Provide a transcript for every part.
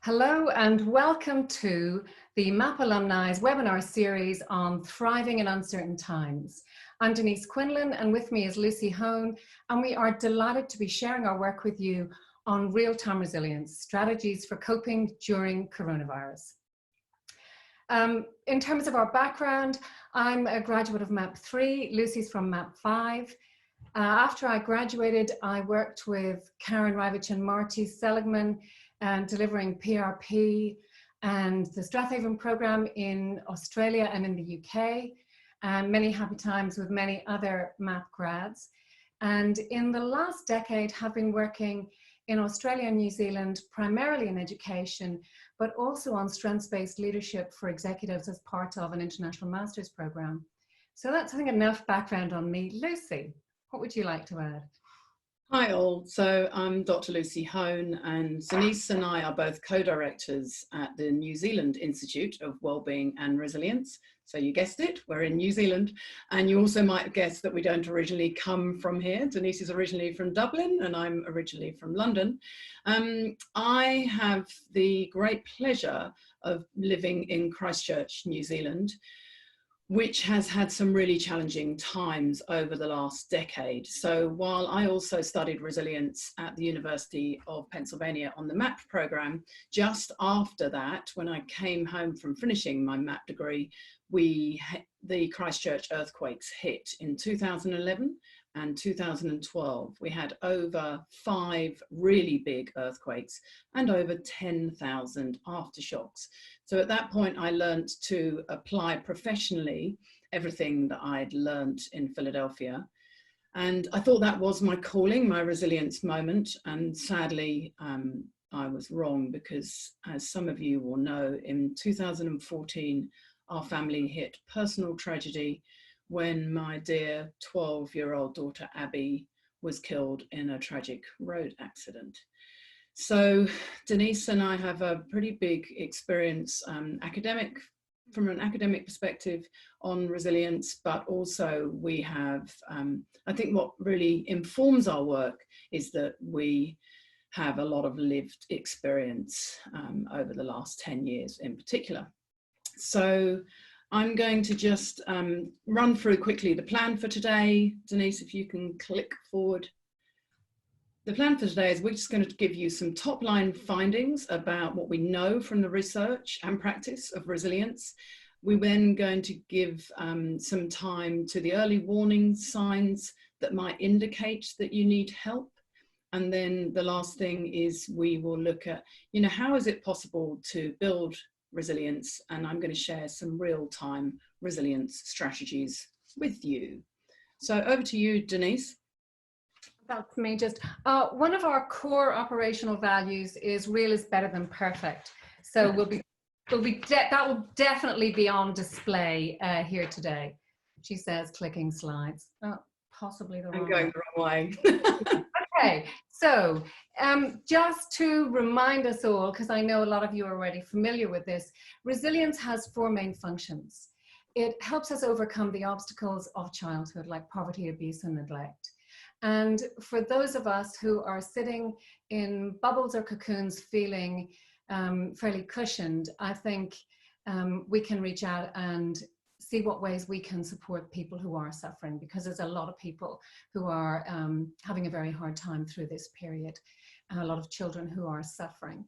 Hello and welcome to the MAPP Alumni's webinar series on Thriving in Uncertain Times. I'm Denise Quinlan and with me is Lucy Hone, and we are delighted to be sharing our work with you on real-time resilience, strategies for coping during coronavirus. In terms of our background, I'm a graduate of MAPP 3, Lucy's from MAPP 5. After I graduated, I worked with Karen Rivich and Marty Seligman and delivering PRP and the Strathaven program in Australia and in the UK, and many happy times with many other MAPP grads. And in the last decade have been working in Australia and New Zealand, primarily in education, but also on strengths-based leadership for executives as part of an international master's program. So that's, I think, enough background on me. Lucy, what would you like to add? Hi all, so I'm Dr. Lucy Hone, and Denise and I are both co-directors at the New Zealand Institute of Wellbeing and Resilience. So you guessed it, we're in New Zealand, and you also might guess that we don't originally come from here. Denise is originally from Dublin and I'm originally from London. I have the great pleasure of living in Christchurch, New Zealand, which has had some really challenging times over the last decade. So while I also studied resilience at the University of Pennsylvania on the MAPP program, just after that, when I came home from finishing my MAPP degree, the Christchurch earthquakes hit in 2011 and 2012. We had over 5 really big earthquakes and over 10,000 aftershocks. So at that point, I learned to apply professionally everything that I'd learned in Philadelphia. And I thought that was my calling, my resilience moment. And sadly, I was wrong, because as some of you will know, in 2014, our family hit personal tragedy when my dear 12-year-old daughter, Abby, was killed in a tragic road accident. So Denise and I have a pretty big experience from an academic perspective on resilience, but also we have, I think what really informs our work is that we have a lot of lived experience over the last 10 years in particular. So I'm going to just run through quickly the plan for today. Denise, if you can click forward. The plan for today is we're just going to give you some top-line findings about what we know from the research and practice of resilience. We're then going to give some time to the early warning signs that might indicate that you need help. And then the last thing is we will look at, how is it possible to build resilience? And I'm going to share some real-time resilience strategies with you. So over to you, Denise. That's me. Just one of our core operational values is real is better than perfect. So that will definitely be on display here today. She says, clicking slides. Oh, possibly the wrong way. I'm going the wrong way. Okay, so just to remind us all, because I know a lot of you are already familiar with this, resilience has 4 main functions. It helps us overcome the obstacles of childhood, like poverty, abuse, and neglect. And for those of us who are sitting in bubbles or cocoons feeling fairly cushioned, I think we can reach out and see what ways we can support people who are suffering, because there's a lot of people who are having a very hard time through this period, and a lot of children who are suffering.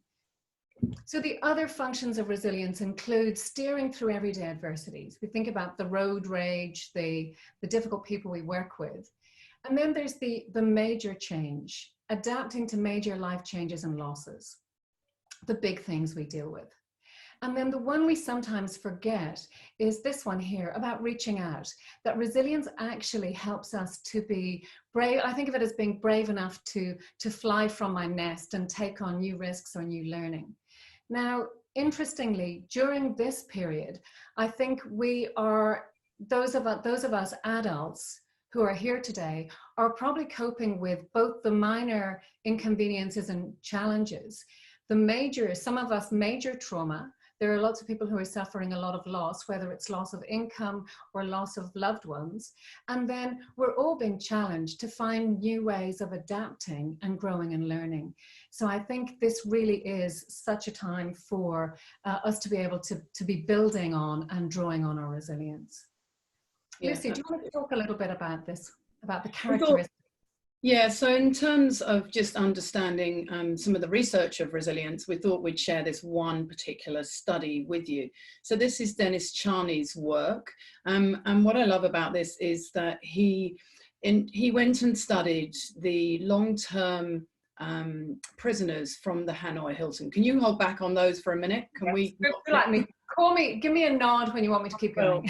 So the other functions of resilience include steering through everyday adversities. We think about the road rage, the difficult people we work with. And then there's the major change, adapting to major life changes and losses, the big things we deal with. And then the one we sometimes forget is this one here, about reaching out, that resilience actually helps us to be brave. I think of it as being brave enough to fly from my nest and take on new risks or new learning. Now, interestingly, during this period, I think we are, those of us adults who are here today are probably coping with both the minor inconveniences and challenges, some of us major trauma, There are lots of people who are suffering a lot of loss, whether it's loss of income or loss of loved ones. And then we're all being challenged to find new ways of adapting and growing and learning. So I think this really is such a time for us to be able to be building on and drawing on our resilience. Yeah, Lucy, do you want to talk a little bit about this, about the I thought, characteristics? yeah, so in terms of just understanding some of the research of resilience, we thought we'd share this one particular study with you. So this is Dennis Charney's work. And what I love about this is that he went and studied the long-term prisoners from the Hanoi Hilton. Can you hold back on those for a minute? Can we? Like me. Call me, give me a nod when you want me to keep going.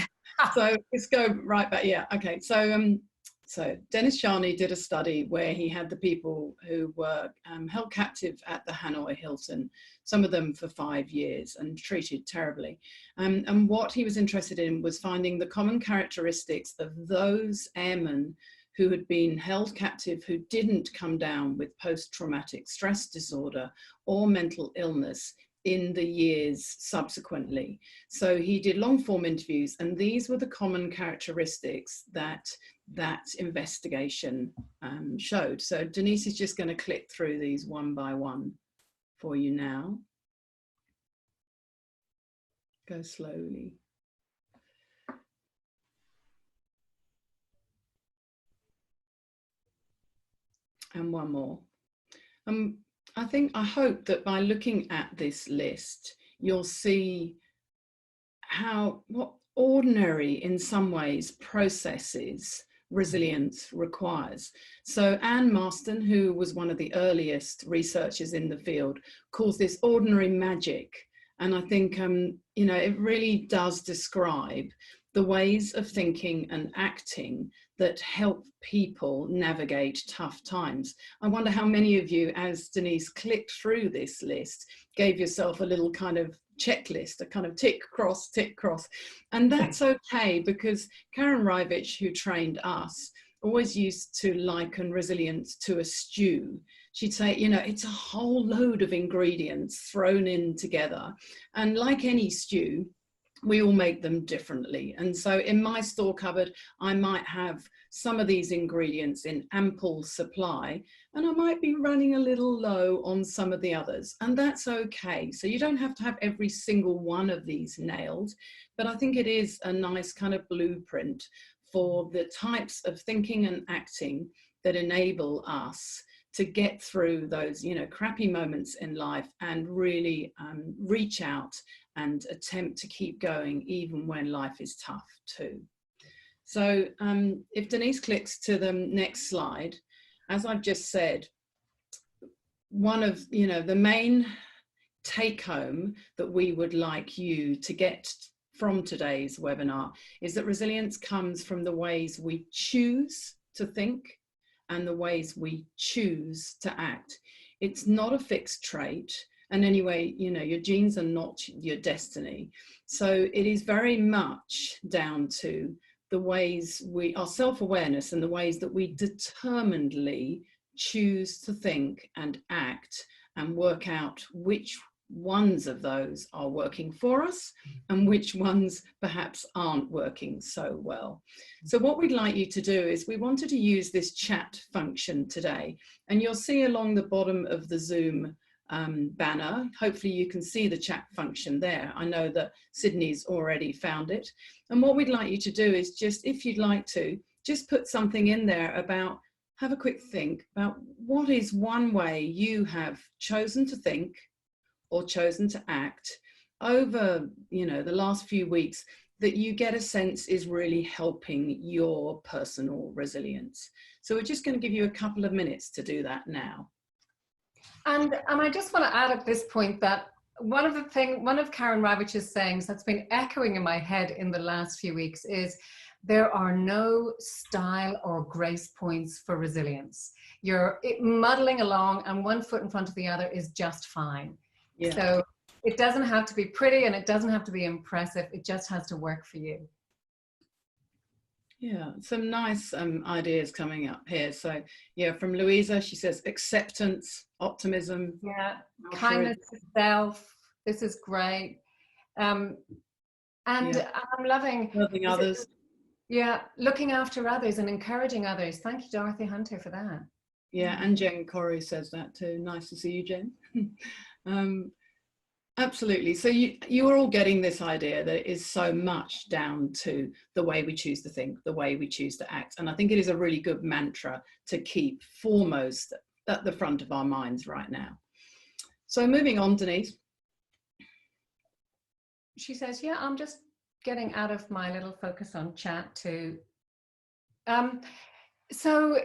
So let's go right back. Yeah, okay. So Dennis Charney did a study where he had the people who were held captive at the Hanoi Hilton, some of them for 5 years, and treated terribly. And what he was interested in was finding the common characteristics of those airmen who had been held captive who didn't come down with post-traumatic stress disorder or mental illness in the years subsequently. So he did long form interviews, and these were the common characteristics that investigation showed. So Denise is just going to click through these one by one for you now. Go slowly. And one more. I hope that by looking at this list, you'll see what ordinary, in some ways, processes resilience requires. So Anne Marston, who was one of the earliest researchers in the field, calls this ordinary magic. And I think, it really does describe the ways of thinking and acting that help people navigate tough times. I wonder how many of you, as Denise clicked through this list, gave yourself a little kind of checklist, a kind of tick, cross, tick, cross. And that's okay, because Karen Rivich, who trained us, always used to liken resilience to a stew. She'd say, it's a whole load of ingredients thrown in together. And like any stew, we all make them differently. And so in my store cupboard, I might have some of these ingredients in ample supply, and I might be running a little low on some of the others, and that's okay. So you don't have to have every single one of these nailed, but I think it is a nice kind of blueprint for the types of thinking and acting that enable us to get through those, crappy moments in life and really reach out and attempt to keep going even when life is tough too. So if Denise clicks to the next slide, as I've just said, one of the main take home that we would like you to get from today's webinar is that resilience comes from the ways we choose to think and the ways we choose to act. It's not a fixed trait. And anyway, your genes are not your destiny. So it is very much down to the ways our self-awareness and the ways that we determinedly choose to think and act and work out which ones of those are working for us and which ones perhaps aren't working so well. So what we'd like you to do is we wanted to use this chat function today, and you'll see along the bottom of the Zoom banner, hopefully you can see the chat function there. I know that Sydney's already found it. And what we'd like you to do is just, if you'd like to, just put something in there about, have a quick think about what is one way you have chosen to think or chosen to act over, the last few weeks that you get a sense is really helping your personal resilience. So we're just going to give you a couple of minutes to do that now. And I just want to add at this point that one of Karen Ravich's sayings that's been echoing in my head in the last few weeks is there are no style or grace points for resilience. You're muddling along and one foot in front of the other is just fine. Yeah. So it doesn't have to be pretty and it doesn't have to be impressive. It just has to work for you. Yeah, some nice ideas coming up here. So yeah, from Louisa, she says acceptance, optimism. Yeah, kindness to self. This is great. Um, and Yeah. I'm loving Others. yeah, looking after others and encouraging others. Thank you, Dorothy Hunter, for that. Yeah, and Jen Corrie says that too. Nice to see you, Jen. Absolutely. So you are all getting this idea that it is so much down to the way we choose to think, the way we choose to act. And I think it is a really good mantra to keep foremost at the front of our minds right now. So moving on, Denise. She says, yeah, I'm just getting out of my little focus on chat to so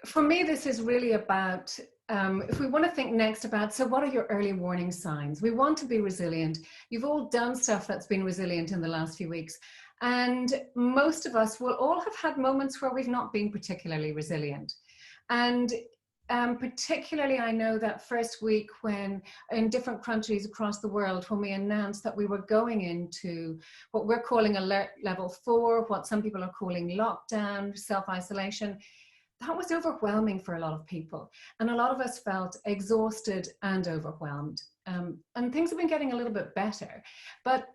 for me, this is really about, if we want to think next about, so what are your early warning signs? We want to be resilient. You've all done stuff that's been resilient in the last few weeks. And most of us will all have had moments where we've not been particularly resilient. And particularly, I know that first week when in different countries across the world, when we announced that we were going into what we're calling alert level 4, what some people are calling lockdown, self-isolation, that was overwhelming for a lot of people. And a lot of us felt exhausted and overwhelmed. And things have been getting a little bit better. But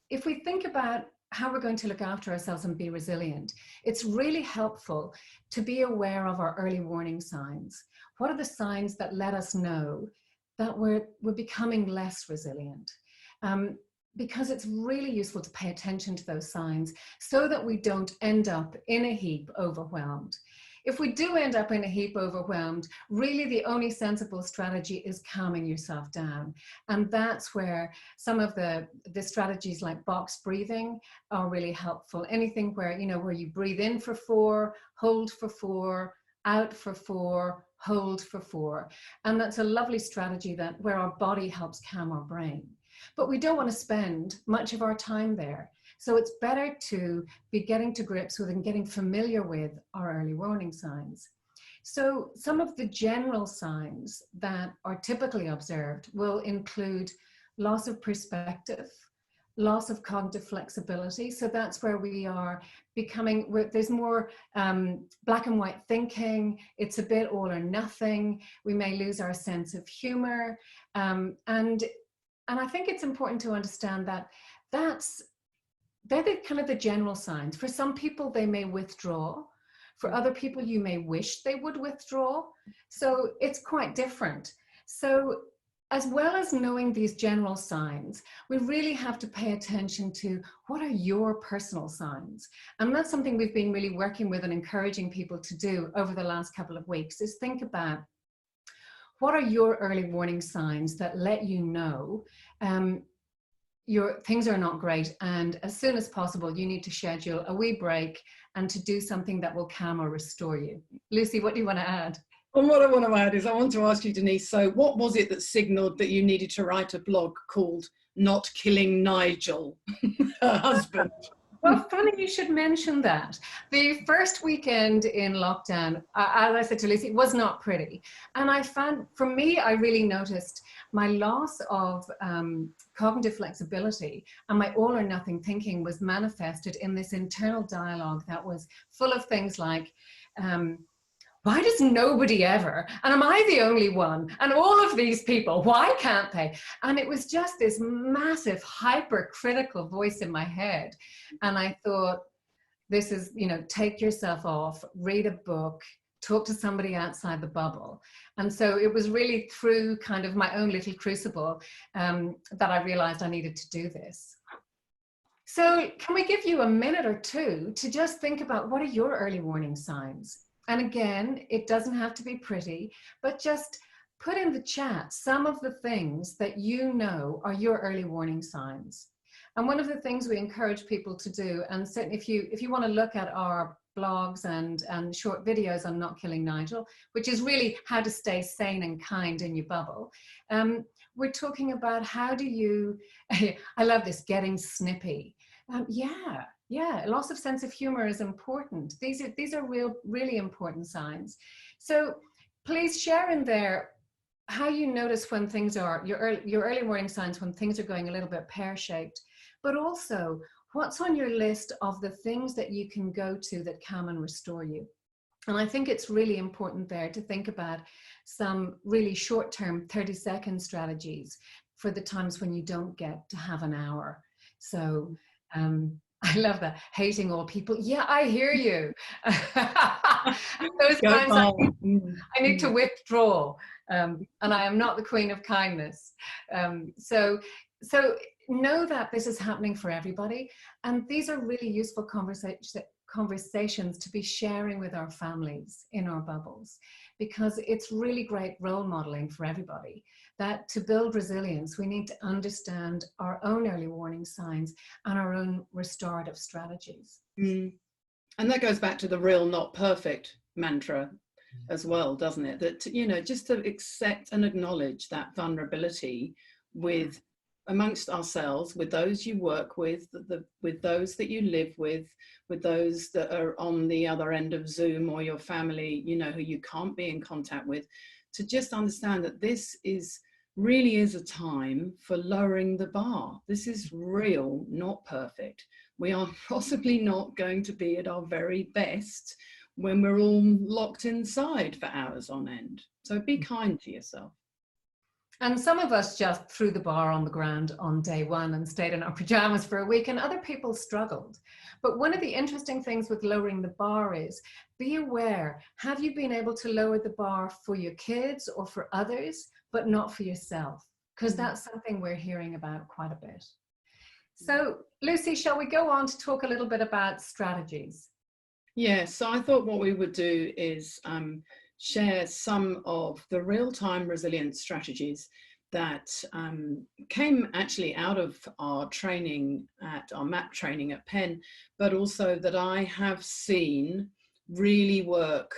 if we think about how we're going to look after ourselves and be resilient, it's really helpful to be aware of our early warning signs. What are the signs that let us know that we're becoming less resilient? Because it's really useful to pay attention to those signs so that we don't end up in a heap overwhelmed. If we do end up in a heap overwhelmed, really the only sensible strategy is calming yourself down. And that's where some of the strategies like box breathing are really helpful. Anything where, you know, where you breathe in for 4, hold for 4, out for 4, hold for 4. And that's a lovely strategy that where our body helps calm our brain. But we don't want to spend much of our time there. So it's better to be getting to grips with and getting familiar with our early warning signs. So some of the general signs that are typically observed will include loss of perspective, loss of cognitive flexibility. So that's where we are becoming, there's more black and white thinking. It's a bit all or nothing. We may lose our sense of humor. And I think it's important to understand that they're the kind of the general signs. For some people, they may withdraw. For other people, you may wish they would withdraw. So it's quite different. So as well as knowing these general signs, we really have to pay attention to what are your personal signs. And that's something we've been really working with and encouraging people to do over the last couple of weeks, is think about what are your early warning signs that let you know your things are not great, and as soon as possible you need to schedule a wee break and to do something that will calm or restore you. Lucy, what do you want to add? Well, what I want to add is I want to ask you, Denise, so what was it that signaled that you needed to write a blog called Not Killing Nigel, her husband? Well, funny you should mention that. The first weekend in lockdown, as I said to Lucy, was not pretty. And I found, for me, I really noticed my loss of cognitive flexibility, and my all or nothing thinking was manifested in this internal dialogue that was full of things like, why does nobody ever? And am I the only one? And all of these people, why can't they? And it was just this massive hypercritical voice in my head. And I thought, this is, you know, take yourself off, read a book, talk to somebody outside the bubble. And so it was really through kind of my own little crucible that I realized I needed to do this. So can we give you a minute or two to just think about what are your early warning signs? And again, it doesn't have to be pretty, but just put in the chat some of the things that you know are your early warning signs. And one of the things we encourage people to do, and certainly if you want to look at our blogs and short videos on Not Killing Nigel, which is really how to stay sane and kind in your bubble, we're talking about how do you, I love this, getting snippy. Yeah, loss of sense of humor is important. These are really important signs. So please share in there how you notice when things are, your early warning signs when things are going a little bit pear-shaped, but also what's on your list of the things that you can go to that calm and restore you. And I think it's really important there to think about some really short-term 30-second strategies for the times when you don't get to have an hour. So I love that. Hating all people. Yeah, I hear you. Those Go times I need to withdraw. And I am not the queen of kindness. So know that this is happening for everybody. And these are really useful conversations to be sharing with our families in our bubbles, because it's really great role modeling for everybody. That to build resilience, we need to understand our own early warning signs and our own restorative strategies. And that goes back to the real, not perfect mantra as well, doesn't it? That, you know, just to accept and acknowledge that vulnerability with amongst ourselves, with those you work with those that you live with those that are on the other end of Zoom, or your family, you know, who you can't be in contact with, to just understand that this really is a time for lowering the bar. This is real, not perfect. We are possibly not going to be at our very best when we're all locked inside for hours on end. So be kind to yourself. And some of us just threw the bar on the ground on day one and stayed in our pajamas for a week, and other people struggled. But one of the interesting things with lowering the bar is, be aware, have you been able to lower the bar for your kids or for others, but not for yourself? Because that's something we're hearing about quite a bit. So Lucy, shall we go on to talk a little bit about strategies? Yes, so I thought what we would do is share some of the real-time resilience strategies that came actually out of our training at our MAPP training at Penn, but also that I have seen really work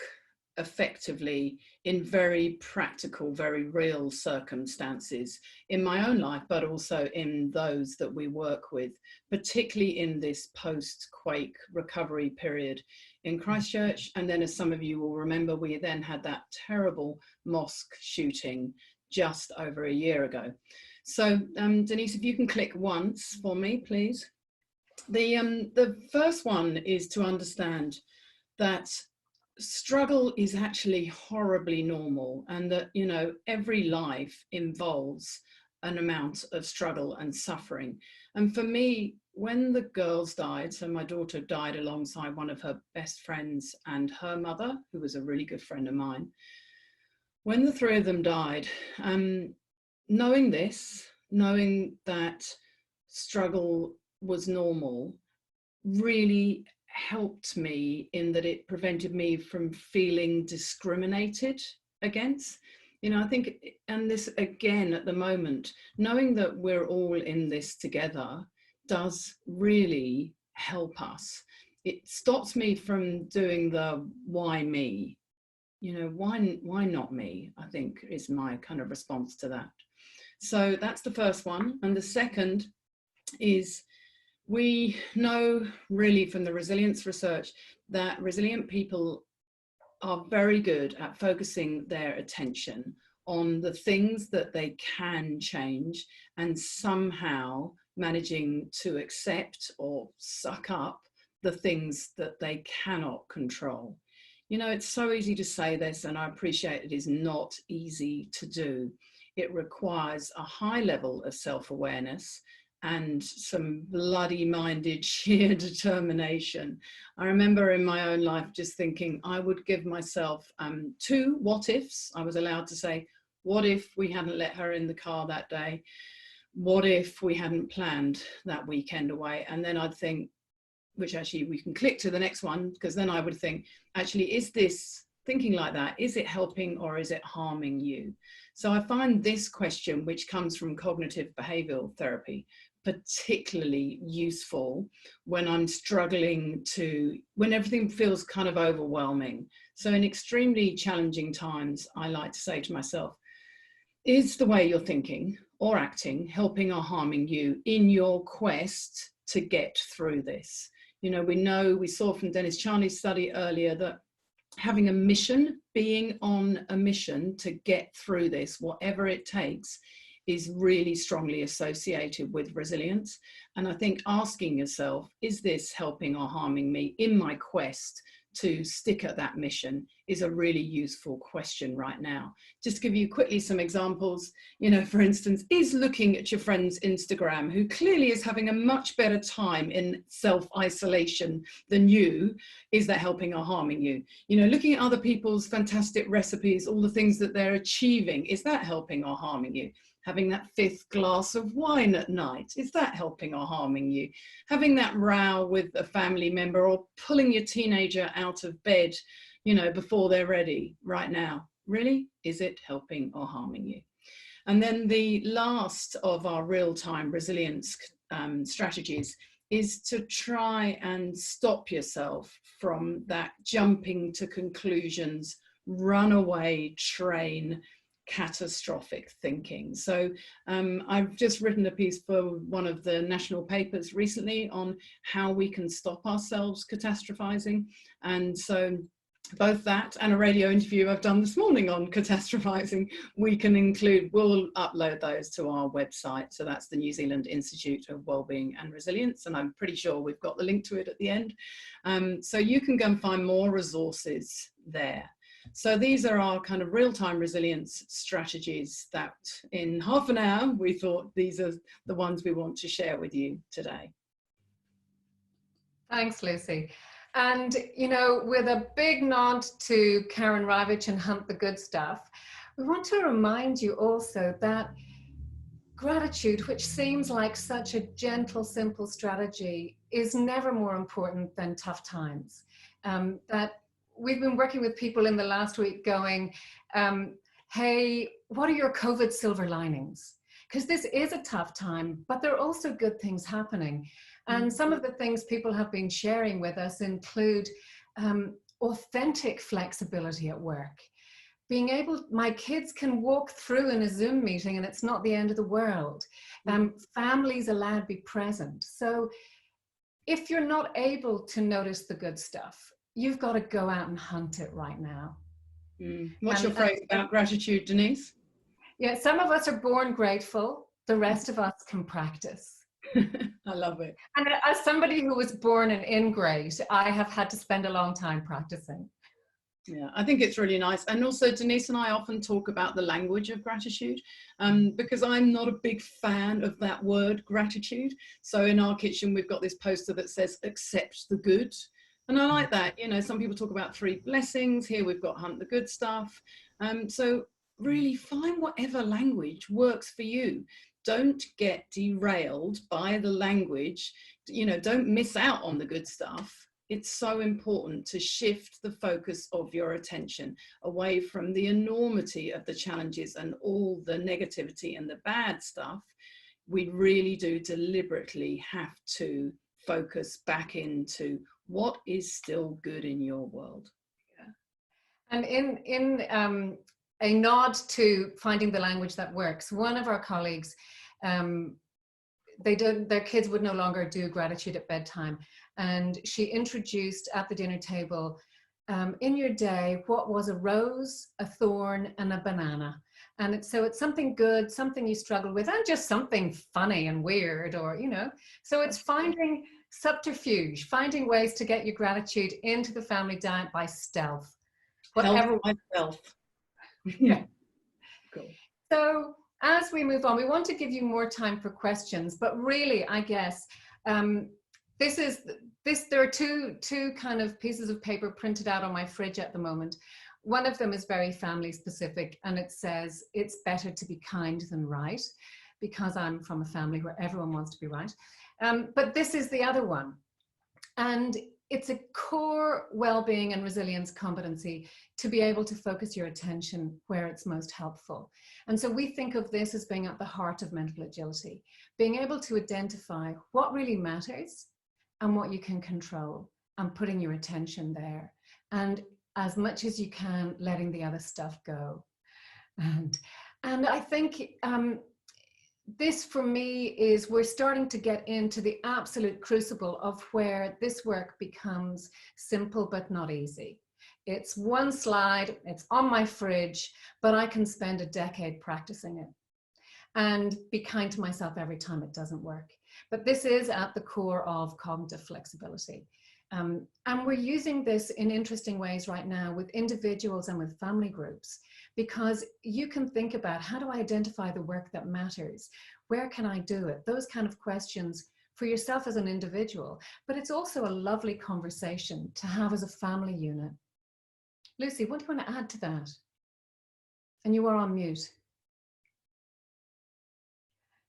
effectively in very practical, very real circumstances in my own life, but also in those that we work with, particularly in this post-quake recovery period in Christchurch. And then, as some of you will remember, we then had that terrible mosque shooting just over a year ago. So Denise, if you can click once for me, please. The first one is to understand that struggle is actually horribly normal, and that, you know, every life involves an amount of struggle and suffering. And for me, when the girls died, so my daughter died alongside one of her best friends and her mother, who was a really good friend of mine, when the three of them died, knowing that struggle was normal, really helped me in that it prevented me from feeling discriminated against. You know, I think, and this again at the moment, knowing that we're all in this together does really help us. It stops me from doing the why me, you know, why not me, I think is my kind of response to that. So that's the first one. And the second is, we know really from the resilience research that resilient people are very good at focusing their attention on the things that they can change, and somehow managing to accept or suck up the things that they cannot control. You know, it's so easy to say this, and I appreciate it is not easy to do. It requires a high level of self-awareness and some bloody minded sheer determination. I remember in my own life just thinking I would give myself 2 what ifs. I was allowed to say, what if we hadn't let her in the car that day? What if we hadn't planned that weekend away? And then I'd think, which actually we can click to the next one, because then I would think, actually, is this thinking like that, is it helping or is it harming you? So I find this question, which comes from cognitive behavioral therapy, particularly useful when I'm struggling when everything feels kind of overwhelming. So in extremely challenging times, I like to say to myself, is the way you're thinking or acting helping or harming you in your quest to get through this? You know, we saw from Dennis Charney's study earlier that having a mission, being on a mission to get through this, whatever it takes, is really strongly associated with resilience. And I think asking yourself, is this helping or harming me in my quest to stick at that mission is a really useful question right now. Just to give you quickly some examples, you know, for instance, is looking at your friend's Instagram, who clearly is having a much better time in self-isolation than you, is that helping or harming you? You know, looking at other people's fantastic recipes, all the things that they're achieving, is that helping or harming you? Having that 5th glass of wine at night, is that helping or harming you? Having that row with a family member, or pulling your teenager out of bed, you know, before they're ready right now, really, is it helping or harming you? And then the last of our real-time resilience strategies is to try and stop yourself from that jumping to conclusions, runaway train, catastrophic thinking. So I've just written a piece for one of the national papers recently on how we can stop ourselves catastrophizing. And so both that and a radio interview I've done this morning on catastrophizing, we can include, we'll upload those to our website. So that's the New Zealand Institute of Wellbeing and Resilience. And I'm pretty sure we've got the link to it at the end. So you can go and find more resources there. So these are our kind of real-time resilience strategies that in half an hour, we thought these are the ones we want to share with you today. Thanks, Lucy. And, you know, with a big nod to Karen Ravitch and Hunt the Good Stuff, we want to remind you also that gratitude, which seems like such a gentle, simple strategy, is never more important than tough times. That we've been working with people in the last week going, hey, what are your COVID silver linings? Because this is a tough time, but there are also good things happening. And some of the things people have been sharing with us include authentic flexibility at work. Being able, my kids can walk through in a Zoom meeting and it's not the end of the world. Families allowed to be present. So if you're not able to notice the good stuff, you've got to go out and hunt it right now. What's your phrase about gratitude, Denise? Yeah, some of us are born grateful. The rest of us can practice. I love it. And as somebody who was born and ingrate, I have had to spend a long time practicing. Yeah, I think it's really nice. And also Denise and I often talk about the language of gratitude because I'm not a big fan of that word gratitude. So in our kitchen, we've got this poster that says, accept the good. And I like that. You know, some people talk about 3 blessings. Here we've got hunt the good stuff. So really find whatever language works for you. Don't get derailed by the language. You know, don't miss out on the good stuff. It's so important to shift the focus of your attention away from the enormity of the challenges and all the negativity and the bad stuff. We really do deliberately have to focus back into what is still good in your world. Yeah. And in a nod to finding the language that works, one of our colleagues, their kids would no longer do gratitude at bedtime. And she introduced at the dinner table, in your day, what was a rose, a thorn, and a banana. And it's something good, something you struggle with, and just something funny and weird, or, you know, so it's finding subterfuge, finding ways to get your gratitude into the family diet by stealth. Whatever. By stealth. Yeah. Cool. So as we move on, we want to give you more time for questions, but really, I guess, there are two kind of pieces of paper printed out on my fridge at the moment. One of them is very family specific, and it says, it's better to be kind than right, because I'm from a family where everyone wants to be right. But this is the other one. And it's a core well-being and resilience competency to be able to focus your attention where it's most helpful. And so we think of this as being at the heart of mental agility, being able to identify what really matters and what you can control, and putting your attention there. And as much as you can, letting the other stuff go. And I think this for me is, we're starting to get into the absolute crucible of where this work becomes simple but not easy. It's one slide, it's on my fridge, but I can spend a decade practicing it and be kind to myself every time it doesn't work. But this is at the core of cognitive flexibility. And we're using this in interesting ways right now with individuals and with family groups, because you can think about, how do I identify the work that matters? Where can I do it? Those kind of questions for yourself as an individual, but it's also a lovely conversation to have as a family unit. Lucy, what do you want to add to that? And you are on mute.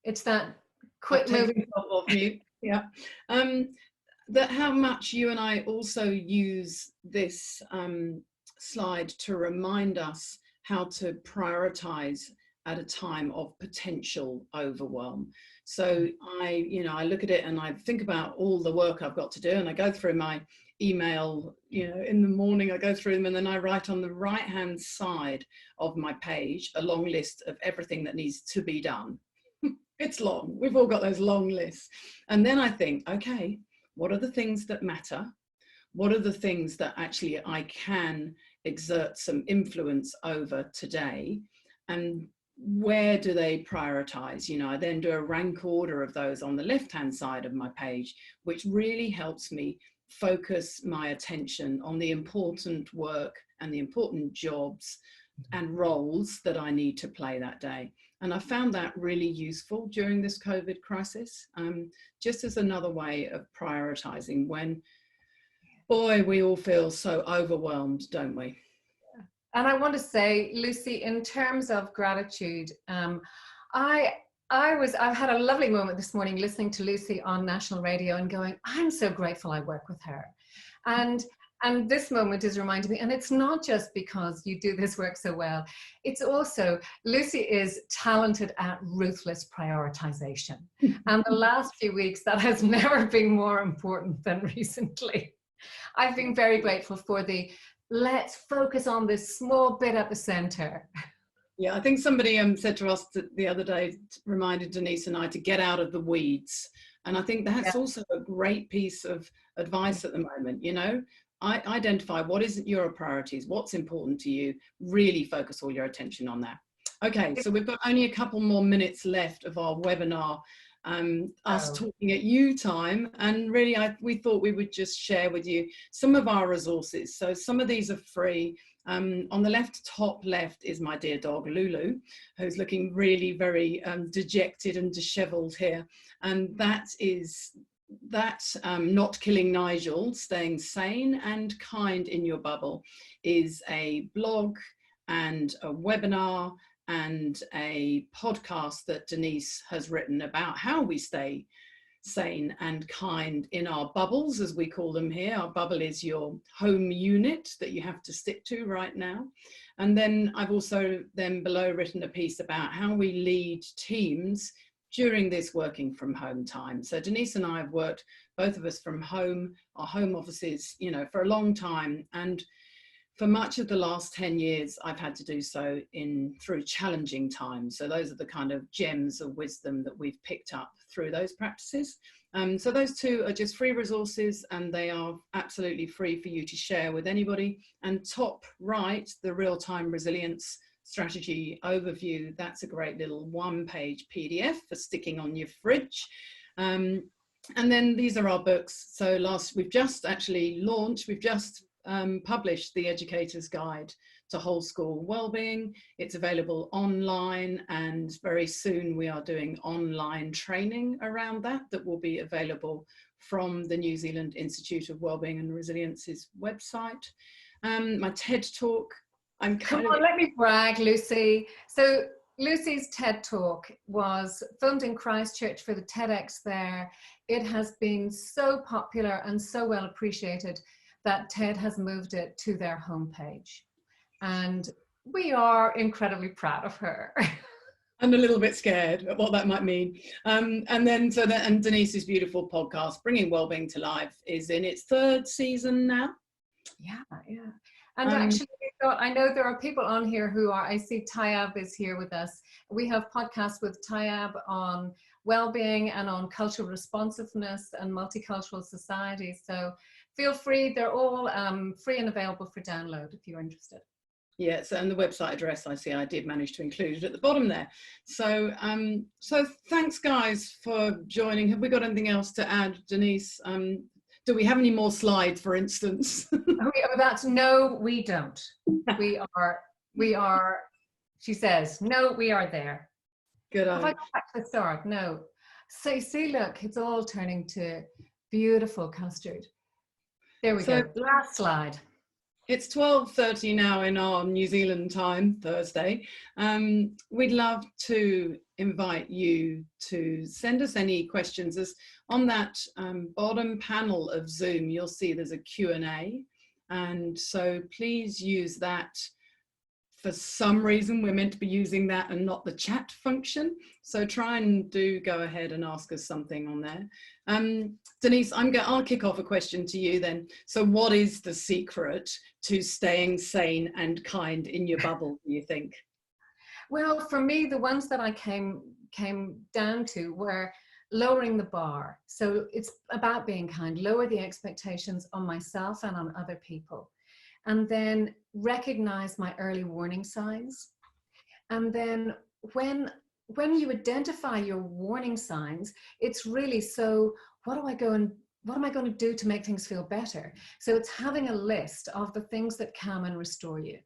It's that quit moving off mute. Yeah. That how much you and I also use this slide to remind us how to prioritize at a time of potential overwhelm. So I look at it and I think about all the work I've got to do, and I go through my email, in the morning I go through them, and then I write on the right hand side of my page a long list of everything that needs to be done. It's long. We've all got those long lists. And then I think, okay, what are the things that matter? What are the things that actually I can exert some influence over today? And where do they prioritize? I then do a rank order of those on the left-hand side of my page, which really helps me focus my attention on the important work and the important jobs and roles that I need to play that day. And I found that really useful during this COVID crisis, just as another way of prioritizing when, boy, we all feel so overwhelmed, don't we? And I want to say, Lucy, in terms of gratitude, I've had a lovely moment this morning listening to Lucy on national radio and going, I'm so grateful I work with her. And this moment is reminding me, and it's not just because you do this work so well, it's also, Lucy is talented at ruthless prioritization. And the last few weeks, that has never been more important than recently. I've been very grateful for the, let's focus on this small bit at the center. Yeah, I think somebody said to us the other day, reminded Denise and I to get out of the weeds. And I think that's also a great piece of advice at the moment, I identify what isn't your priorities, what's important to you, really focus all your attention on that. Okay, so we've got only a couple more minutes left of our webinar, us talking at you time, and really we thought we would just share with you some of our resources. So some of these are free. On the top left is my dear dog Lulu, who's looking really very dejected and disheveled here, and that is Not Killing Nigel, Staying Sane and Kind in Your Bubble, is a blog and a webinar and a podcast that Denise has written about how we stay sane and kind in our bubbles, as we call them here. Our bubble is your home unit that you have to stick to right now. And then I've also then below written a piece about how we lead teams during this working from home time. So Denise and I have worked, both of us, from home, our home offices, for a long time. And for much of the last 10 years, I've had to do so through challenging times. So those are the kind of gems of wisdom that we've picked up through those practices. So those two are just free resources, and they are absolutely free for you to share with anybody. And top right, the Real-Time Resilience Strategy Overview, that's a great little one-page PDF for sticking on your fridge. And then these are our books. So we've just actually launched, we've just published The Educator's Guide to Whole School Wellbeing. It's available online, and very soon we are doing online training around that will be available from the New Zealand Institute of Wellbeing and Resilience's website. My TED Talk, Come on, let me brag, Lucy. So Lucy's TED Talk was filmed in Christchurch for the TEDx there. It has been so popular and so well appreciated that TED has moved it to their homepage. And we are incredibly proud of her. And a little bit scared at what that might mean. And Denise's beautiful podcast, Bringing Wellbeing to Life, is in its 3rd season now. Yeah. And actually, I know there are people on here who are, I see Tayab is here with us. We have podcasts with Tayab on well-being and on cultural responsiveness and multicultural society. So feel free, they're all free and available for download if you're interested. Yes, and the website address I did manage to include it at the bottom there. So so thanks guys for joining. Have we got anything else to add, Denise? Do we have any more slides, for instance? That's no, we don't. We are, she says, no, we are there. Good. Have I gone back to the start? No. So you see, look, it's all turning to beautiful custard. There we go. Last slide. It's 12:30 now in our New Zealand time, Thursday. We'd love to invite you to send us any questions. As on that bottom panel of Zoom, you'll see there's a Q&A. And so please use that. For some reason, we're meant to be using that and not the chat function. So try and go ahead and ask us something on there. Denise, I'll kick off a question to you then. So what is the secret to staying sane and kind in your bubble, do you think? Well, for me, the ones that I came down to were lowering the bar. So it's about being kind, lower the expectations on myself and on other people. And then recognize my early warning signs. And then when you identify your warning signs, it's really, so what am I going to do to make things feel better? So it's having a list of the things that calm and restore you.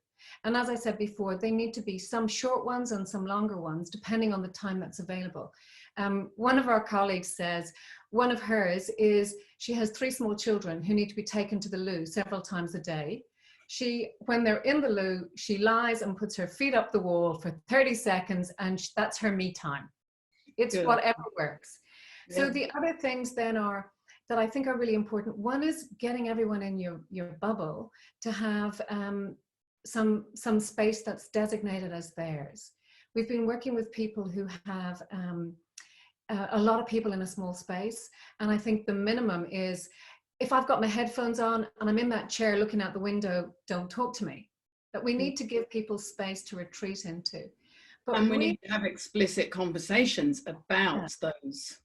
And as I said before, they need to be some short ones and some longer ones, depending on the time that's available. One of our colleagues says, one of hers is she has 3 small children who need to be taken to the loo several times a day. When they're in the loo, she lies and puts her feet up the wall for 30 seconds, and that's her me time. It's good. Whatever works. Yeah. So the other things then are that I think are really important. One is getting everyone in your bubble to have some space that's designated as theirs. We've been working with people who have a lot of people in a small space, and I think the minimum is, if I've got my headphones on and I'm in that chair looking out the window, don't talk to me. That we need to give people space to retreat into. But and we need to have explicit conversations about those,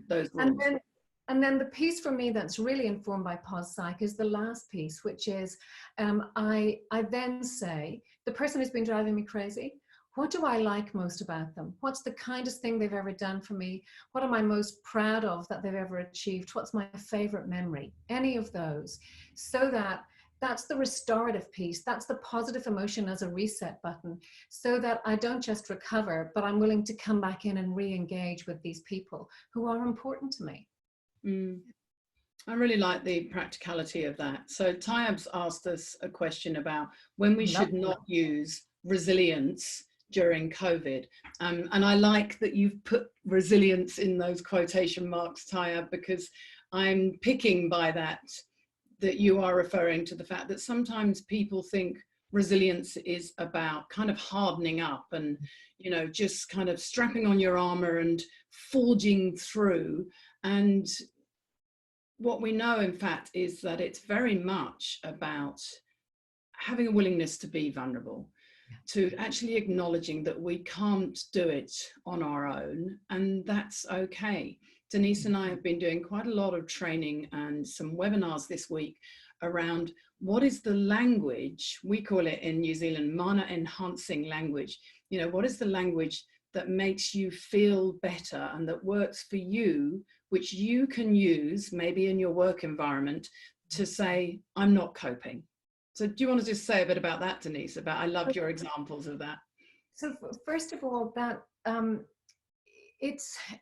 those rules. And then the piece for me that's really informed by pause psych is the last piece, which is I then say, the person who's been driving me crazy, what do I like most about them? What's the kindest thing they've ever done for me? What am I most proud of that they've ever achieved? What's my favorite memory? Any of those. So that's the restorative piece. That's the positive emotion as a reset button, so that I don't just recover, but I'm willing to come back in and re-engage with these people who are important to me. I really like the practicality of that. So Tyab's asked us a question about when we should not use resilience during COVID. And I like that you've put resilience in those quotation marks, Tyab, because I'm picking by that you are referring to the fact that sometimes people think resilience is about kind of hardening up and, just kind of strapping on your armor and forging through. And what we know, in fact, is that it's very much about having a willingness to be vulnerable, to actually acknowledging that we can't do it on our own, and that's okay. Denise and I have been doing quite a lot of training and some webinars this week around what is the language, we call it in New Zealand, mana enhancing language. What is the language that makes you feel better and that works for you, which you can use maybe in your work environment to say, I'm not coping. So do you want to just say a bit about that, Denise? I loved your examples of that. So first of all, that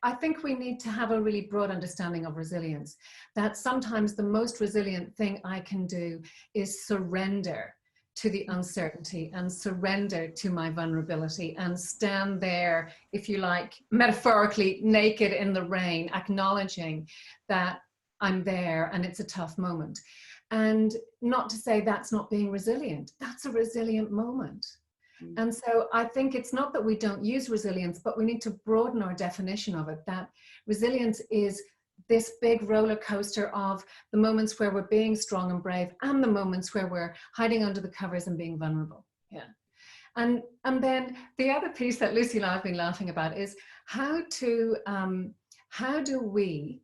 I think we need to have a really broad understanding of resilience, that sometimes the most resilient thing I can do is surrender to the uncertainty and surrender to my vulnerability and stand there, if you like, metaphorically naked in the rain, acknowledging that I'm there and it's a tough moment. And not to say that's not being resilient, that's a resilient moment. And so I think it's not that we don't use resilience, but we need to broaden our definition of it, that resilience is this big roller coaster of the moments where we're being strong and brave and the moments where we're hiding under the covers and being vulnerable. Yeah. And then the other piece that Lucy and I have been laughing about is how do we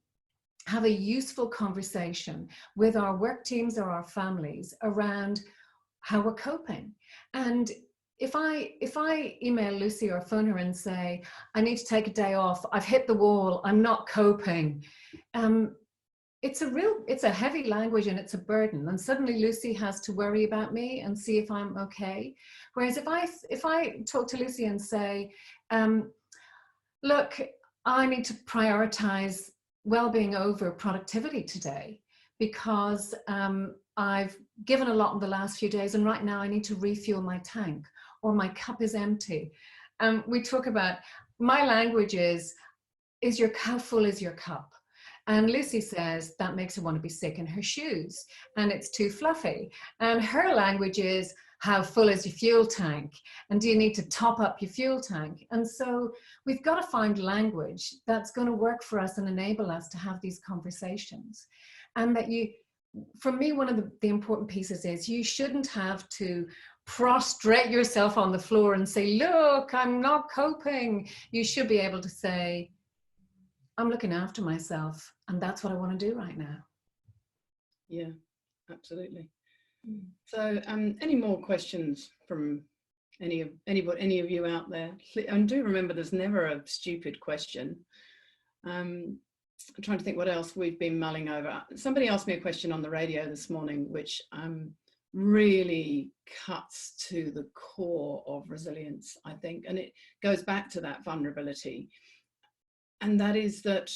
have a useful conversation with our work teams or our families around how we're coping. And if I email Lucy or phone her and say, I need to take a day off, I've hit the wall, I'm not coping, it's a heavy language and it's a burden. And suddenly Lucy has to worry about me and see if I'm okay. Whereas if I talk to Lucy and say, look, I need to prioritize well-being over productivity today because I've given a lot in the last few days and right now I need to refuel my tank, or my cup is empty. We talk about, my language is how full is your cup? And Lucy says that makes her want to be sick in her shoes and it's too fluffy. And her language is, how full is your fuel tank? And do you need to top up your fuel tank? And so we've got to find language that's going to work for us and enable us to have these conversations. And that for me, one of the important pieces is you shouldn't have to prostrate yourself on the floor and say, look, I'm not coping. You should be able to say, I'm looking after myself and that's what I want to do right now. Yeah, absolutely. So any more questions from any of you out there? And do remember, there's never a stupid question. I'm trying to think what else we've been mulling over. Somebody asked me a question on the radio this morning, which really cuts to the core of resilience, I think, and it goes back to that vulnerability. And that is that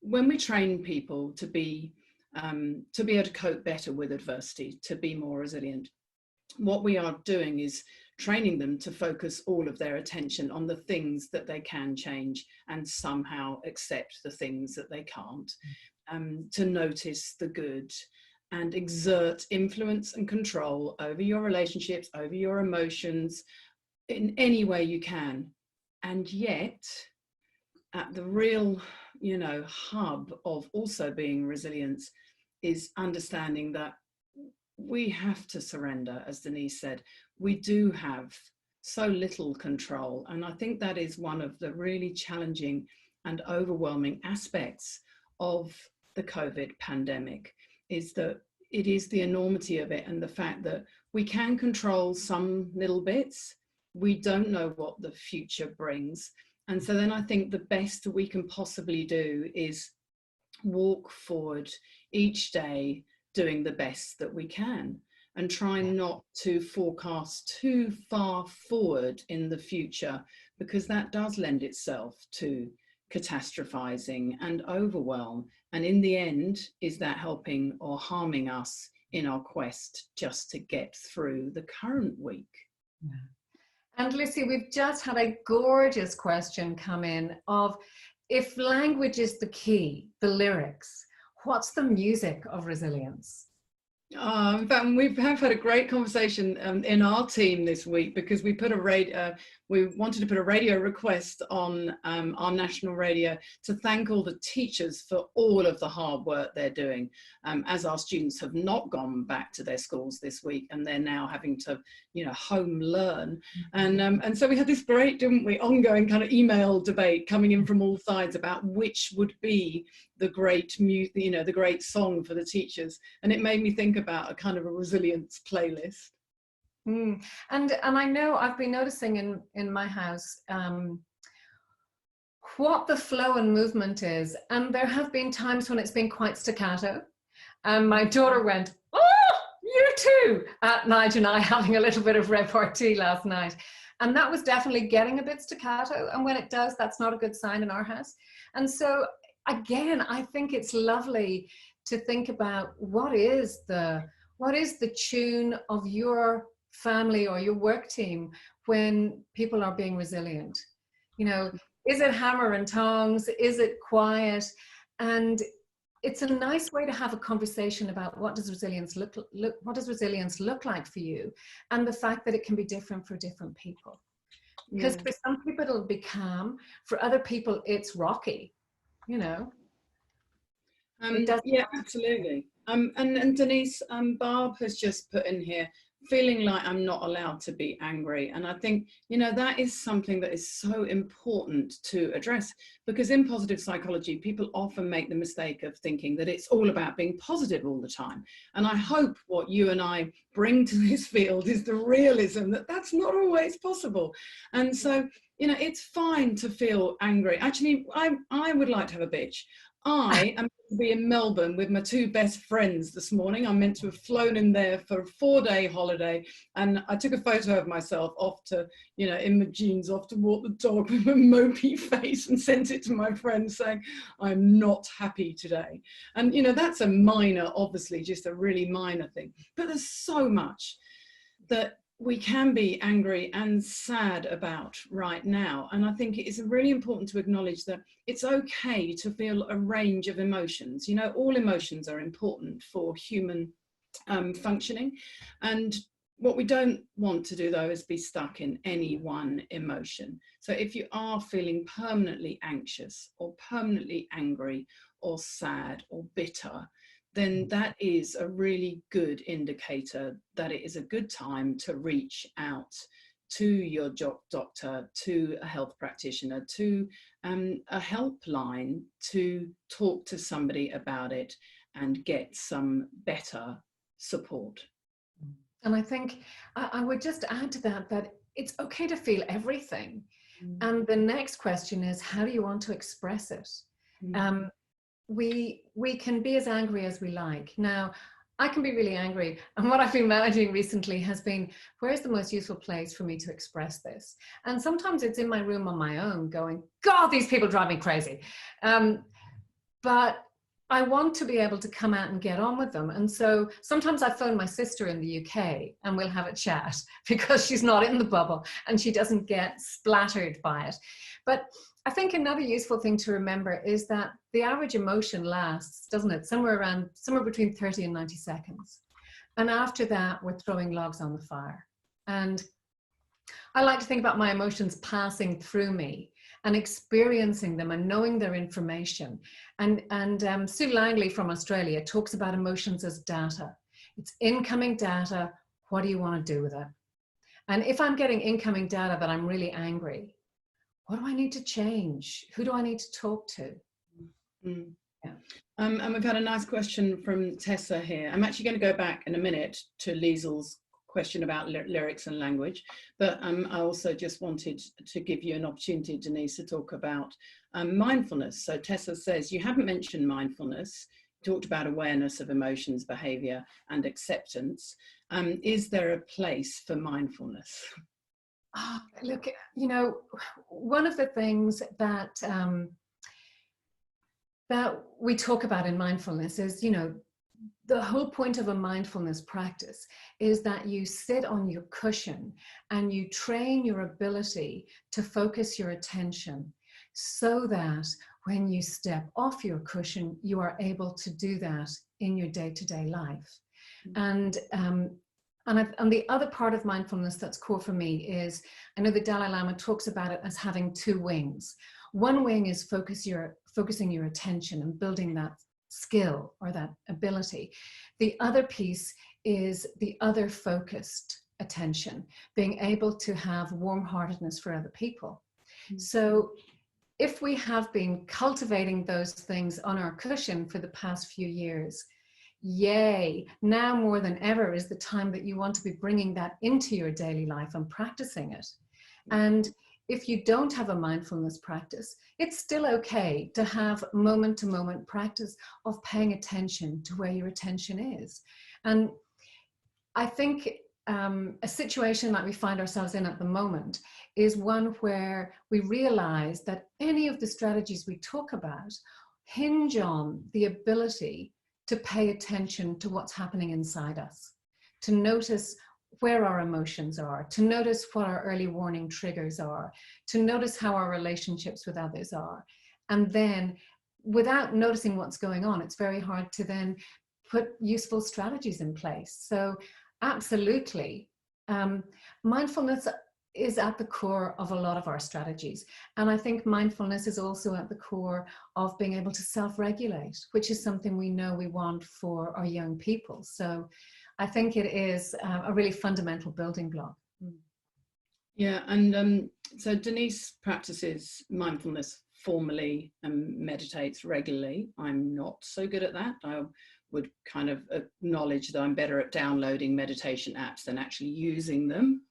when we train people to be able to cope better with adversity, to be more resilient, what we are doing is training them to focus all of their attention on the things that they can change and somehow accept the things that they can't, to notice the good and exert influence and control over your relationships, over your emotions, in any way you can. And yet, at the real, hub of also being resilience is understanding that we have to surrender, as Denise said. We do have so little control. And I think that is one of the really challenging and overwhelming aspects of the COVID pandemic, is that it is the enormity of it and the fact that we can control some little bits. We don't know what the future brings. And so then I think the best we can possibly do is walk forward each day doing the best that we can and try not to forecast too far forward in the future, because that does lend itself to catastrophizing and overwhelm. And in the end, is that helping or harming us in our quest just to get through the current week? Yeah. And Lucy, we've just had a gorgeous question come in of, if language is the key, the lyrics, what's the music of resilience? In fact, we have had a great conversation in our team this week, because we wanted to put a radio request on our national radio to thank all the teachers for all of the hard work they're doing, as our students have not gone back to their schools this week and they're now having to, home learn. And so we had this great, didn't we, ongoing kind of email debate coming in from all sides about which would be the great the great song for the teachers. And it made me think about a kind of a resilience playlist. And I know I've been noticing in my house what the flow and movement is, and there have been times when it's been quite staccato, and my daughter went, "Oh, you too," at Nigel and I having a little bit of repartee last night, and that was definitely getting a bit staccato, and when it does, that's not a good sign in our house. And so again, I think it's lovely to think about what is the tune of your family or your work team when people are being resilient. Is it hammer and tongs? Is it quiet? And it's a nice way to have a conversation about what does resilience look like for you, and the fact that it can be different for different people. Because for some people it'll be calm, for other people it's rocky. Yeah, absolutely. And Denise, Barb has just put in here, feeling like I'm not allowed to be angry. And I think, that is something that is so important to address, because in positive psychology, people often make the mistake of thinking that it's all about being positive all the time. And I hope what you and I bring to this field is the realism that that's not always possible. And so you know, it's fine to feel angry. Actually, I would like to have a bitch. I am to be in Melbourne with my two best friends this morning. I'm meant to have flown in there for a 4-day holiday, and I took a photo of myself off to, you know, in my jeans, off to walk the dog with a mopey face, and sent it to my friends saying, I'm not happy today. And, you know, that's a minor, obviously, just a really minor thing. But there's so much that we can be angry and sad about right now. And I think it is really important to acknowledge that it's okay to feel a range of emotions. You know, all emotions are important for human functioning. And what we don't want to do, though, is be stuck in any one emotion. So if you are feeling permanently anxious or permanently angry or sad or bitter, then that is a really good indicator that it is a good time to reach out to your doctor, to a health practitioner, to a helpline, to talk to somebody about it and get some better support. And I think I would just add to that, that it's okay to feel everything. And the next question is, how do you want to express it? We can be as angry as we like. Now, I can be really angry. And what I've been managing recently has been, where's the most useful place for me to express this? And sometimes it's in my room on my own going, God, these people drive me crazy. But I want to be able to come out and get on with them. And so sometimes I phone my sister in the UK and we'll have a chat because she's not in the bubble and she doesn't get splattered by it. But I think another useful thing to remember is that the average emotion lasts, doesn't it, somewhere between 30 and 90 seconds. And after that, we're throwing logs on the fire. And I like to think about my emotions passing through me and experiencing them and knowing their information. And Sue Langley from Australia talks about emotions as data. It's incoming data. What do you want to do with it? And if I'm getting incoming data that I'm really angry, what do I need to change? Who do I need to talk to? Yeah. And we've had a nice question from Tessa here. I'm actually going to go back in a minute to Liesel's question about lyrics and language, but I also just wanted to give you an opportunity, Denise, to talk about mindfulness. So Tessa says, you haven't mentioned mindfulness, you talked about awareness of emotions, behavior and acceptance. Is there a place for mindfulness? Oh, look, you know, one of the things that that we talk about in mindfulness is, you know, the whole point of a mindfulness practice is that you sit on your cushion and you train your ability to focus your attention so that when you step off your cushion, you are able to do that in your day-to-day life. And the other part of mindfulness that's core for me is, I know the Dalai Lama talks about it as having two wings. One wing is focusing your attention and building that skill or that ability. The other piece is the other focused attention, being able to have warm-heartedness for other people. So if we have been cultivating those things on our cushion for the past few years, yay, now more than ever is the time that you want to be bringing that into your daily life and practicing it. And if you don't have a mindfulness practice, it's still okay to have moment-to-moment practice of paying attention to where your attention is. And I think a situation like we find ourselves in at the moment is one where we realize that any of the strategies we talk about hinge on the ability to pay attention to what's happening inside us, to notice where our emotions are, to notice what our early warning triggers are, to notice how our relationships with others are. And then without noticing what's going on, it's very hard to then put useful strategies in place. So absolutely, mindfulness is at the core of a lot of our strategies. And I think mindfulness is also at the core of being able to self-regulate, which is something we know we want for our young people. So I think it is a really fundamental building block. Yeah, and so Denise practices mindfulness formally and meditates regularly. I'm not so good at that. I would kind of acknowledge that I'm better at downloading meditation apps than actually using them.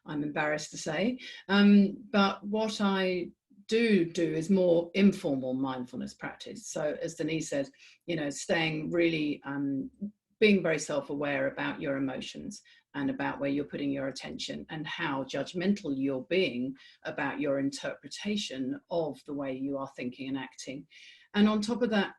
I'm embarrassed to say. But what I do is more informal mindfulness practice. So as Denise said, you know, staying really, being very self-aware about your emotions and about where you're putting your attention and how judgmental you're being about your interpretation of the way you are thinking and acting. And on top of that,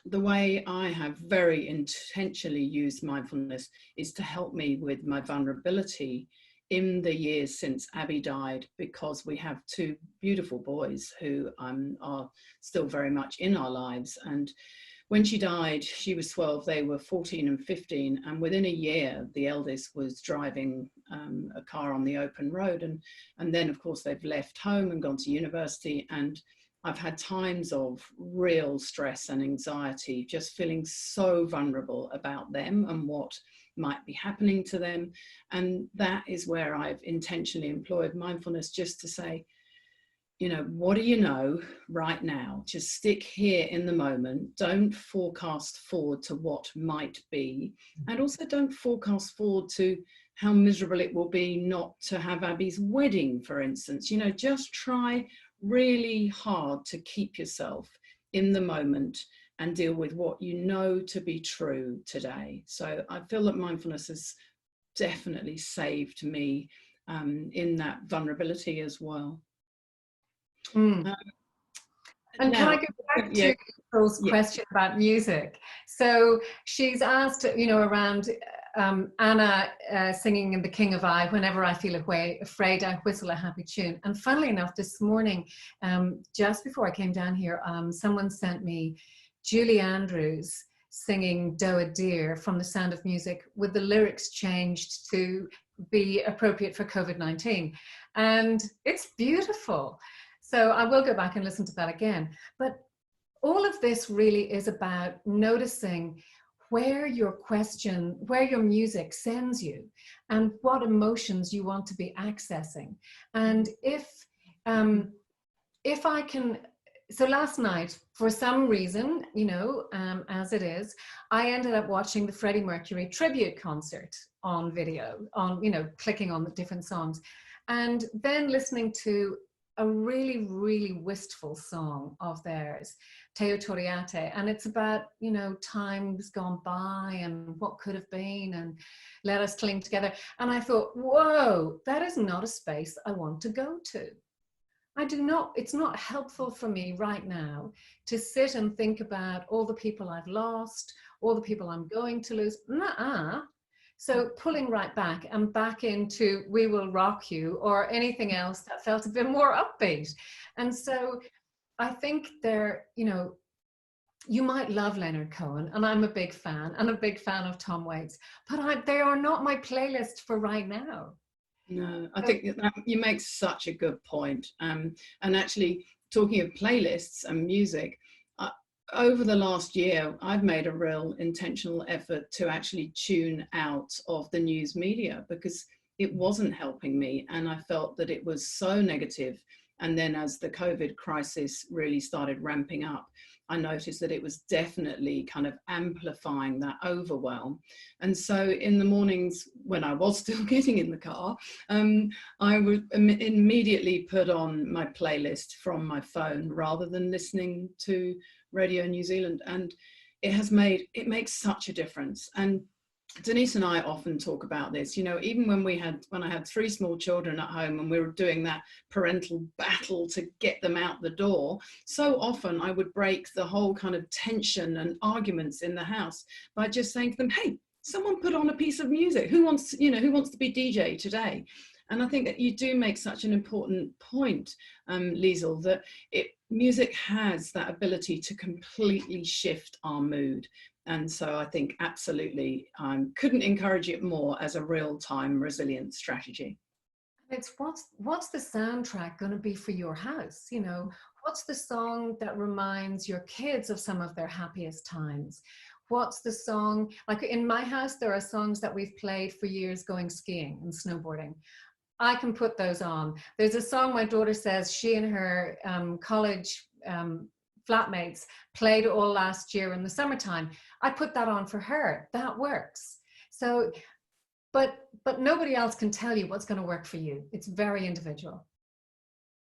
the way I have very intentionally used mindfulness is to help me with my vulnerability in the years since Abby died, because we have two beautiful boys who are still very much in our lives. And when she died, she was 12, they were 14 and 15. And within a year, the eldest was driving a car on the open road. And then, of course, they've left home and gone to university. And I've had times of real stress and anxiety, just feeling so vulnerable about them and what might be happening to them. And that is where I've intentionally employed mindfulness, just to say, you know, what do you know right now? Just stick here in the moment. Don't forecast forward to what might be. And also don't forecast forward to how miserable it will be not to have Abby's wedding, for instance. You know, just try really hard to keep yourself in the moment and deal with what you know to be true today. So I feel that mindfulness has definitely saved me in that vulnerability as well. Mm. And Now, can I go back yeah, to April's yeah. question about music? So she's asked, you know, around Anna singing in The King of I, whenever I feel afraid, I whistle a happy tune. And funnily enough, this morning, just before I came down here, someone sent me Julie Andrews singing Doe a Deer from The Sound of Music, with the lyrics changed to be appropriate for COVID-19. And it's beautiful. So I will go back and listen to that again. But all of this really is about noticing where your music sends you and what emotions you want to be accessing. And if I can, so last night, for some reason, you know, as it is, I ended up watching the Freddie Mercury tribute concert on video, on, you know, clicking on the different songs, and then listening to a really, really wistful song of theirs, Teo Toriate. And it's about, you know, times gone by and what could have been, and let us cling together. And I thought, whoa, that is not a space I want to go to. I do not, it's not helpful for me right now to sit and think about all the people I've lost, all the people I'm going to lose. Nuh-uh. So pulling right back and back into We Will Rock You or anything else that felt a bit more upbeat. And so I think there, you know, you might love Leonard Cohen, and I'm a big fan, and a big fan of Tom Waits, but they are not my playlist for right now. No, I think that you make such a good point. And actually, talking of playlists and music, over the last year, I've made a real intentional effort to actually tune out of the news media, because it wasn't helping me. And I felt that it was so negative. And then as the COVID crisis really started ramping up, I noticed that it was definitely kind of amplifying that overwhelm. And so in the mornings when I was still getting in the car, I would immediately put on my playlist from my phone rather than listening to Radio New Zealand. And it makes such a difference. And Denise and I often talk about this, you know, even when I had 3 small children at home and we were doing that parental battle to get them out the door, so often I would break the whole kind of tension and arguments in the house by just saying to them, hey, someone put on a piece of music. Who wants to be DJ today? And I think that you do make such an important point, Liesl, that music has that ability to completely shift our mood. And so I think absolutely, couldn't encourage it more as a real-time resilience strategy. It's what's the soundtrack going to be for your house? You know, what's the song that reminds your kids of some of their happiest times? What's the song, like in my house, there are songs that we've played for years going skiing and snowboarding. I can put those on. There's a song my daughter says she and her college flatmates played all last year in the summertime. I put that on for her. That works. So but nobody else can tell you what's going to work for you. It's very individual.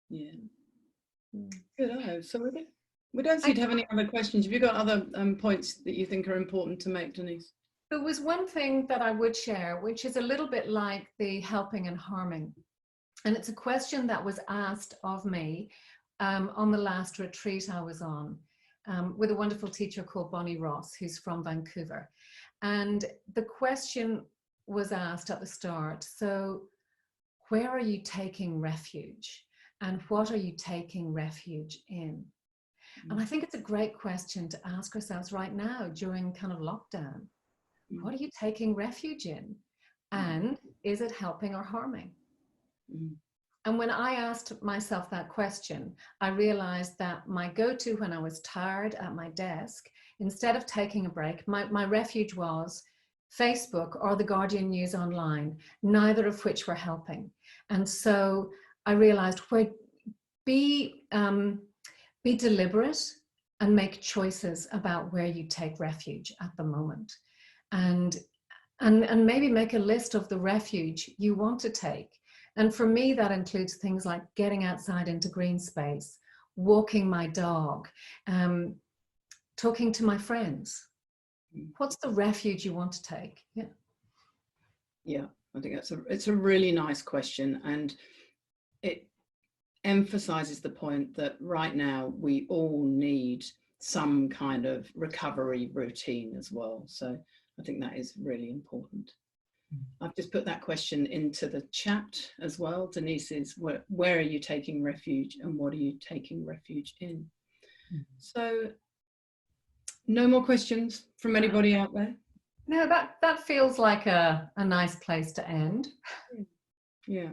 Yeah. Good. So we don't seem to have any other questions. Have you got other points that you think are important to make, Denise? There was one thing that I would share, which is a little bit like the helping and harming. And it's a question that was asked of me on the last retreat I was on with a wonderful teacher called Bonnie Ross, who's from Vancouver. And the question was asked at the start, so where are you taking refuge? And what are you taking refuge in? And I think it's a great question to ask ourselves right now during kind of lockdown. What are you taking refuge in? And is it helping or harming? And when I asked myself that question, I realized that my go-to when I was tired at my desk, instead of taking a break, my refuge was Facebook or the Guardian News Online, neither of which were helping. And so I realized, be deliberate and make choices about where you take refuge at the moment. And maybe make a list of the refuge you want to take. And for me, that includes things like getting outside into green space, walking my dog, talking to my friends. What's the refuge you want to take? Yeah, I think it's a really nice question, and it emphasizes the point that right now we all need some kind of recovery routine as well. So I think that is really important. I've just put that question into the chat as well. Denise is, where are you taking refuge and what are you taking refuge in? So no more questions from anybody out there? No, that feels like a nice place to end. Yeah.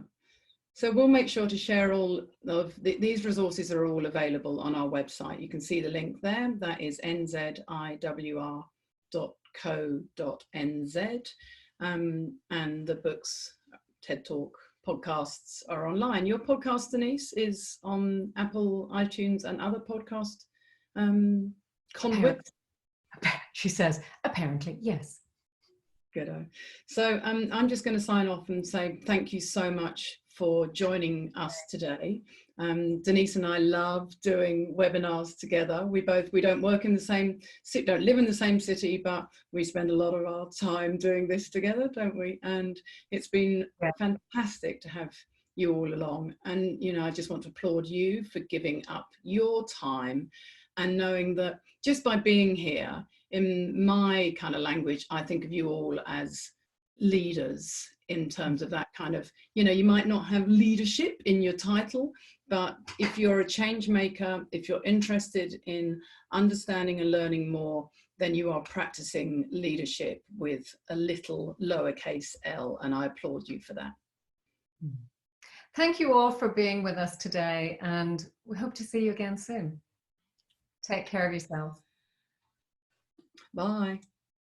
So we'll make sure to share all of these resources are all available on our website. You can see the link there. That is nziwr.co.nz. And the books, TED Talk, podcasts are online. Your podcast, Denise, is on Apple, iTunes and other podcast conduits? She says, apparently, yes. Good. So I'm just going to sign off and say thank you so much for joining us today. Denise and I love doing webinars together. We don't work in the same city, don't live in the same city, but we spend a lot of our time doing this together, don't we? And it's been fantastic to have you all along. And, you know, I just want to applaud you for giving up your time and knowing that just by being here, in my kind of language, I think of you all as leaders in terms of that kind of, you know, you might not have leadership in your title, but if you're a change maker, if you're interested in understanding and learning more, then you are practicing leadership with a little lowercase l, and I applaud you for that. Thank you all for being with us today, and we hope to see you again soon. Take care of yourselves. Bye.